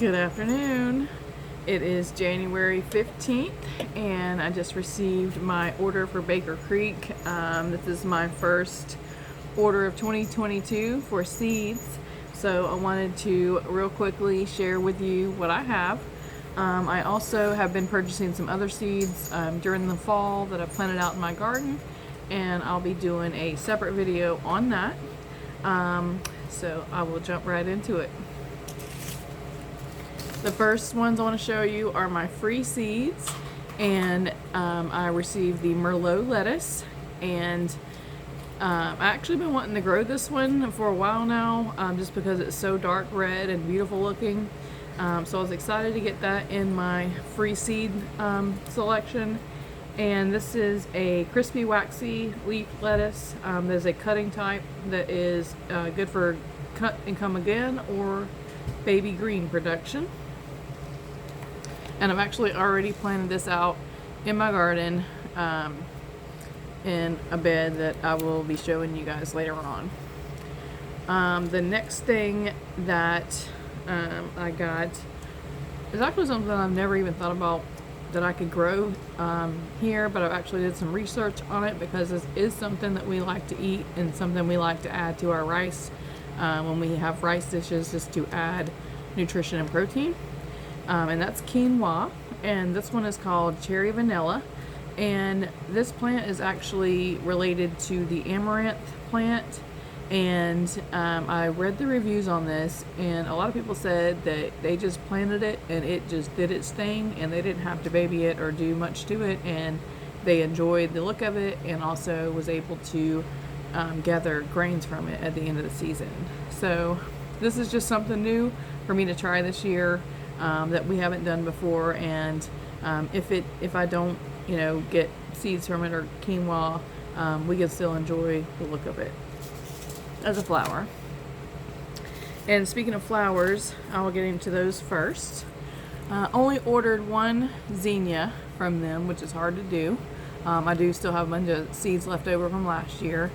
Good afternoon. It is January 15th and I just received my order for Baker Creek. This is my first order of 2022 for seeds, so I wanted to real quickly share with you what I have. I also have been purchasing some other seeds during the fall that I planted out in my garden, and I'll be doing a separate video on that. So I will jump right into it. The first ones I want to show you are my free seeds, and I received the Merlot lettuce, and I actually been wanting to grow this one for a while now, just because it's so dark red and beautiful looking. So I was excited to get that in my free seed selection. And this is a crispy waxy leaf lettuce. There's a cutting type that is good for cut and come again or baby green production. And I've actually already planted this out in my garden in a bed that I will be showing you guys later on. The next thing that I got is actually something I've never even thought about that I could grow here, but I've actually did some research on it because this is something that we like to eat and something we like to add to our rice when we have rice dishes, just to add nutrition and protein. And that's quinoa, and this one is called cherry vanilla, and this plant is actually related to the amaranth plant. And I read the reviews on this, and a lot of people said that they just planted it and it just did its thing, and they didn't have to baby it or do much to it, and they enjoyed the look of it and also was able to gather grains from it at the end of the season. So this is just something new for me to try this year that we haven't done before, and if I don't get seeds from it or quinoa, we can still enjoy the look of it as a flower. And speaking of flowers, I will get into those first. Only ordered one zinnia from them, which is hard to do. I do still have a bunch of seeds left over from last year,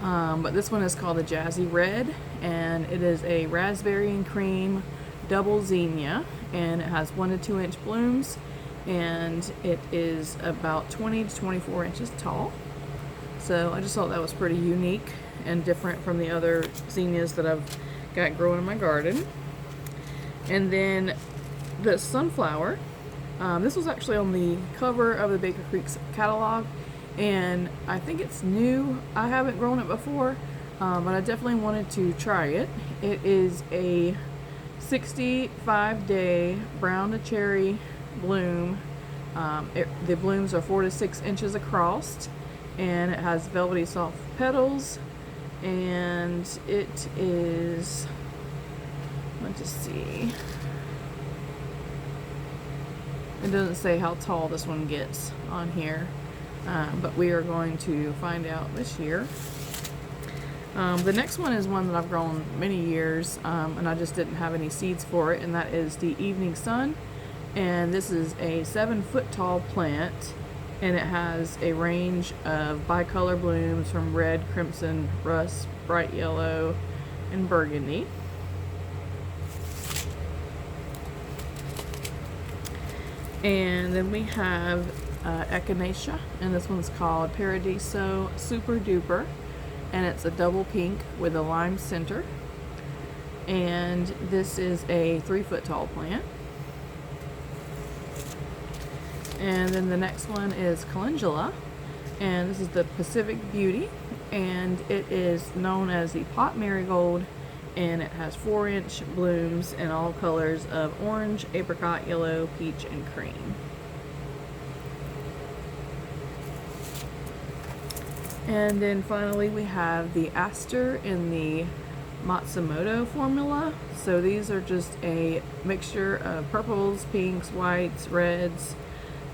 but this one is called the Jazzy Red, and it is a raspberry and cream double zinnia, and it has 1 to 2 inch blooms, and it is about 20 to 24 inches tall. So I just thought that was pretty unique and different from the other zinnias that I've got growing in my garden. And then the sunflower, this was actually on the cover of the Baker Creek's catalog, and I think it's new. I haven't grown it before, but I definitely wanted to try it. It is a 65-day brown to cherry bloom. The blooms are 4 to 6 inches across, and it has velvety soft petals, and it is, let's just see, it doesn't say how tall this one gets on here, but we are going to find out this year. The next one is one that I've grown many years, and I just didn't have any seeds for it, and that is the Evening Sun. And this is a 7-foot tall plant, and it has a range of bicolor blooms from red, crimson, rust, bright yellow, and burgundy. And then we have echinacea, and this one's called Paradiso Super Duper, and it's a double pink with a lime center, and this is a 3-foot tall plant. And then the next one is calendula, and this is the Pacific Beauty, and it is known as the pot marigold, and it has 4-inch blooms in all colors of orange, apricot, yellow, peach, and cream. And then finally we have the Aster in the Matsumoto formula. So these are just a mixture of purples, pinks, whites, reds,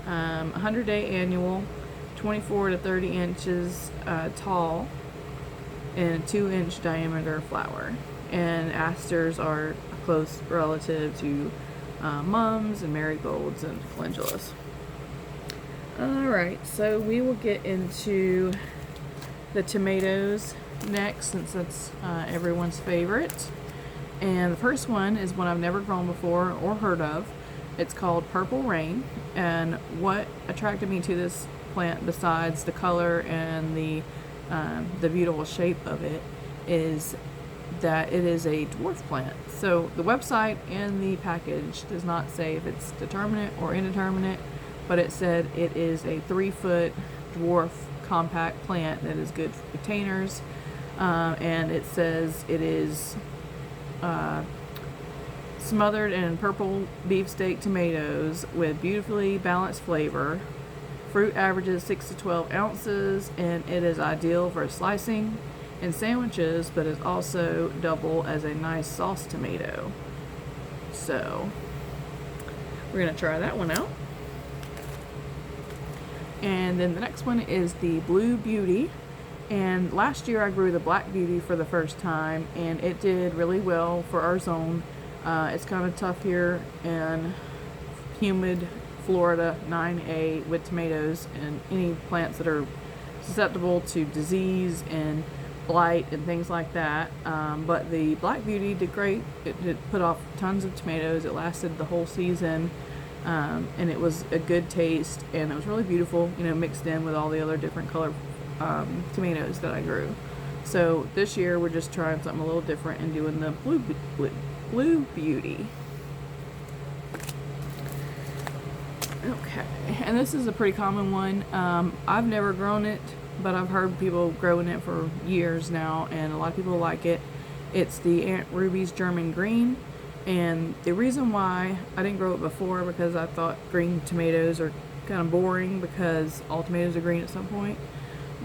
100-day annual, 24 to 30 inches tall, and a 2-inch diameter flower. And asters are a close relative to mums and marigolds and calendulas. Alright, so we will get into the tomatoes next, since that's everyone's favorite. And the first one is one I've never grown before or heard of. It's called Purple Rain. And what attracted me to this plant, besides the color and the beautiful shape of it, is that it is a dwarf plant. So the website and the package does not say if it's determinate or indeterminate, but it said it is a 3-foot dwarf compact plant that is good for containers. And it says it is smothered in purple beefsteak tomatoes with beautifully balanced flavor. Fruit averages 6 to 12 ounces, and it is ideal for slicing and sandwiches, but is also double as a nice sauce tomato. So we're gonna try that one out. And then the next one is the Blue Beauty. And last year I grew the Black Beauty for the first time, and it did really well for our zone. It's kind of tough here in humid Florida 9A with tomatoes and any plants that are susceptible to disease and blight and things like that. But the Black Beauty did great. It put off tons of tomatoes. It lasted the whole season. And it was a good taste, and it was really beautiful, you know, mixed in with all the other different color tomatoes that I grew. So this year we're just trying something a little different and doing the Blue Beauty. Okay, and this is a pretty common one. I've never grown it, but I've heard people growing it for years now, and a lot of people like it. It's the Aunt Ruby's German Green. And the reason why I didn't grow it before, because I thought green tomatoes are kind of boring because all tomatoes are green at some point.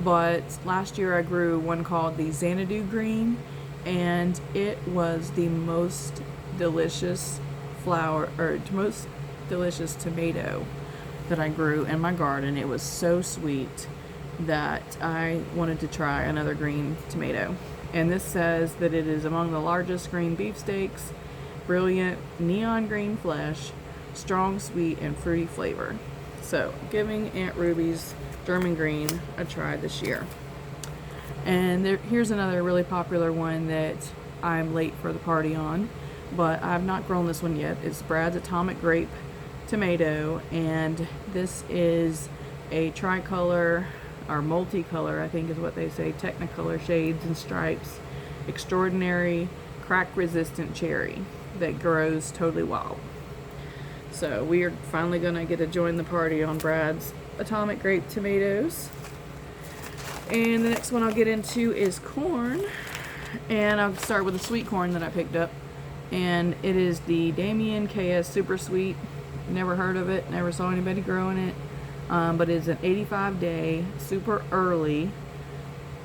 But last year I grew one called the Xanadu Green, and it was the most delicious most delicious tomato that I grew in my garden. It was so sweet that I wanted to try another green tomato. And this says that it is among the largest green beefsteaks, brilliant neon green flesh, strong sweet and fruity flavor. So giving Aunt Ruby's German Green a try this year. And here's another really popular one that I'm late for the party on, but I've not grown this one yet. It's Brad's Atomic Grape Tomato, and this is a tricolor or multicolor, I think is what they say, technicolor shades and stripes, extraordinary crack resistant cherry that grows totally wild. So we are finally gonna get to join the party on Brad's Atomic Grape tomatoes. And the next one I'll get into is corn, and I'll start with the sweet corn that I picked up, and it is the Damian KS Super Sweet. Never heard of it, never saw anybody growing it, but it's an 85-day super early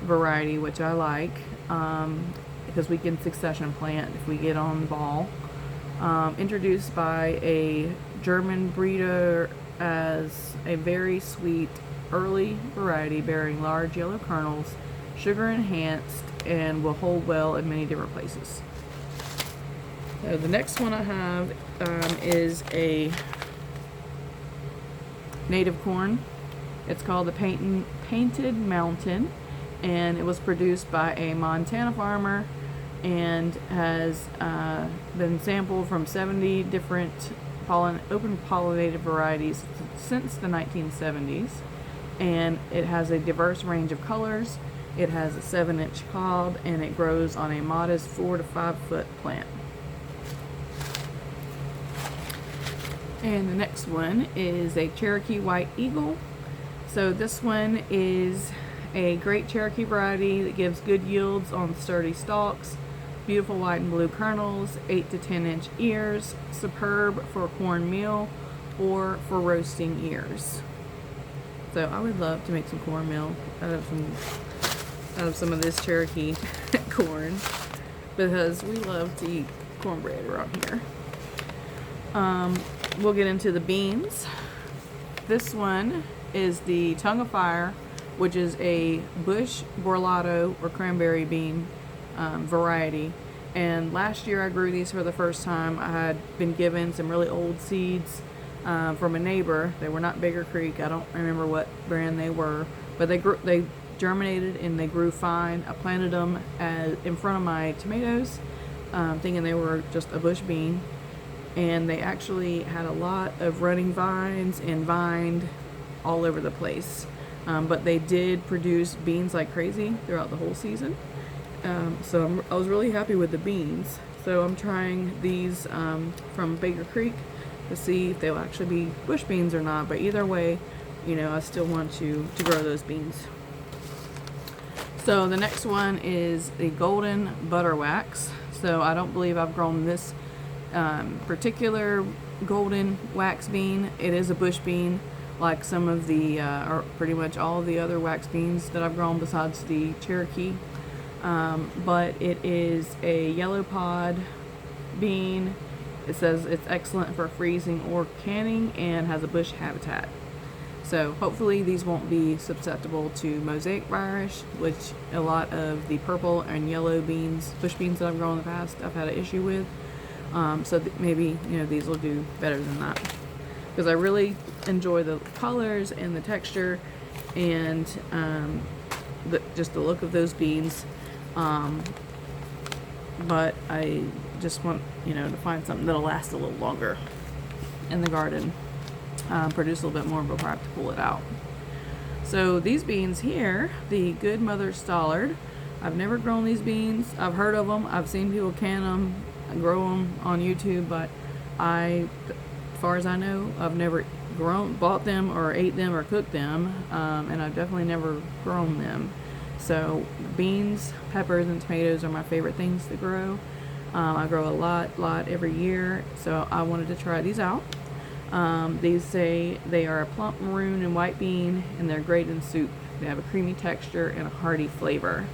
variety, which I like, because we can succession plant if we get on the ball. Introduced by a German breeder as a very sweet early variety bearing large yellow kernels, sugar enhanced, and will hold well in many different places. So the next one I have is a native corn. It's called the Painted Mountain, and it was produced by a Montana farmer and has been sampled from 70 different open pollinated varieties since the 1970s, and it has a diverse range of colors. It has a 7-inch cob, and it grows on a modest 4 to 5 foot plant. And the next one is a Cherokee White Eagle. So this one is a great Cherokee variety that gives good yields on sturdy stalks, beautiful white and blue kernels, 8 to 10 inch ears, superb for cornmeal or for roasting ears. So I would love to make some cornmeal out of some of this Cherokee corn, because we love to eat cornbread around here. We'll get into the beans. This one is the Tongue of Fire, which is a bush borlato or cranberry bean variety. And last year I grew these for the first time. I had been given some really old seeds from a neighbor. They were not Bigger Creek. I don't remember what brand they were, but they germinated and they grew fine. I planted them in front of my tomatoes thinking they were just a bush bean, and they actually had a lot of running vines and vined all over the place. But they did produce beans like crazy throughout the whole season. So I was really happy with the beans. So I'm trying these from Baker Creek to see if they'll actually be bush beans or not. But either way, you know, I still want to grow those beans. So the next one is the golden butter wax. So I don't believe I've grown this particular golden wax bean. It is a bush bean, like some of the, or pretty much all of the other wax beans that I've grown besides the Cherokee. But it is a yellow pod bean. It says it's excellent for freezing or canning and has a bush habitat. So hopefully these won't be susceptible to mosaic virus, which a lot of the purple and yellow beans, bush beans that I've grown in the past, I've had an issue with. So maybe, you know, these will do better than that. Because I really enjoy the colors and the texture and just the look of those beans. But I just want, you know, to find something that'll last a little longer in the garden. Produce a little bit more before I have to pull it out. So these beans here, the Good Mother Stallard, I've never grown these beans. I've heard of them. I've seen people can them and grow them on YouTube, but as far as I know, I've never bought them or ate them or cooked them, and I've definitely never grown them. So beans, peppers, and tomatoes are my favorite things to grow. I grow a lot every year, so I wanted to try these out. These say they are a plump maroon and white bean, and they're great in soup. They have a creamy texture and a hearty flavor.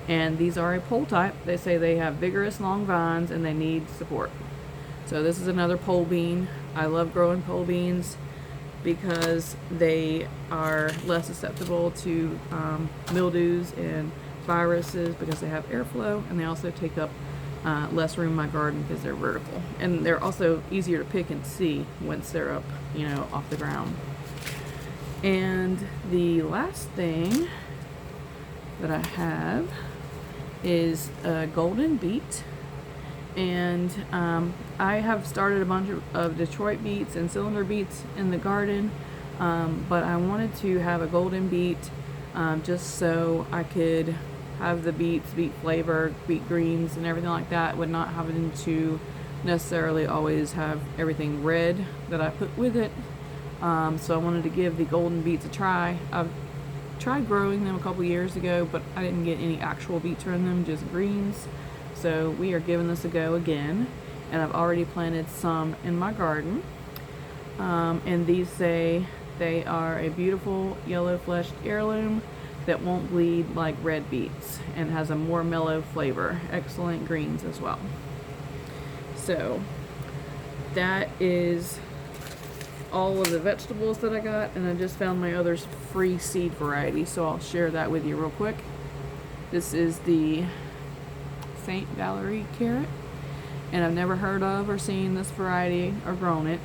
And these are a pole type. They say they have vigorous long vines and they need support. So this is another pole bean. I love growing pole beans because they are less susceptible to mildews and viruses because they have airflow, and they also take up less room in my garden because they're vertical, and they're also easier to pick and see once they're up, you know, off the ground. And the last thing that I have is a golden beet, and I have started a bunch of Detroit beets and cylinder beets in the garden, but I wanted to have a golden beet just so I could have the beet flavor, beet greens and everything like that, would not having to necessarily always have everything red that I put with it. So I wanted to give the golden beets a try. I've tried growing them a couple years ago, but I didn't get any actual beets from them, just greens. So we are giving this a go again, and I've already planted some in my garden. And these say they are a beautiful yellow fleshed heirloom that won't bleed like red beets and has a more mellow flavor. Excellent greens as well. So that is all of the vegetables that I got, and I just found my other free seed variety, so I'll share that with you real quick. This is the St. Valerie carrot, and I've never heard of or seen this variety or grown it.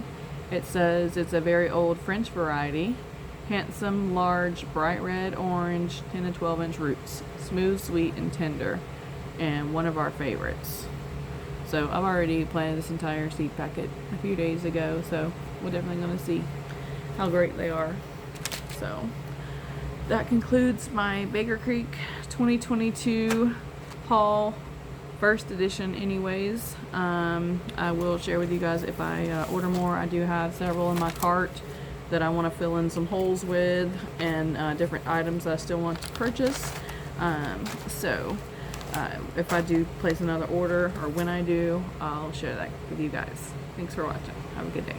It says it's a very old French variety. Handsome, large, bright red, orange, 10 to 12 inch roots. Smooth, sweet, and tender. And one of our favorites. So I've already planted this entire seed packet a few days ago, so we're definitely going to see how great they are. So that concludes my Baker Creek 2022 haul, first edition anyways. I will share with you guys if I order more. I do have several in my cart that I want to fill in some holes with, and different items that I still want to purchase. So if I do place another order, or when I do, I'll share that with you guys. Thanks for watching. Have a good day.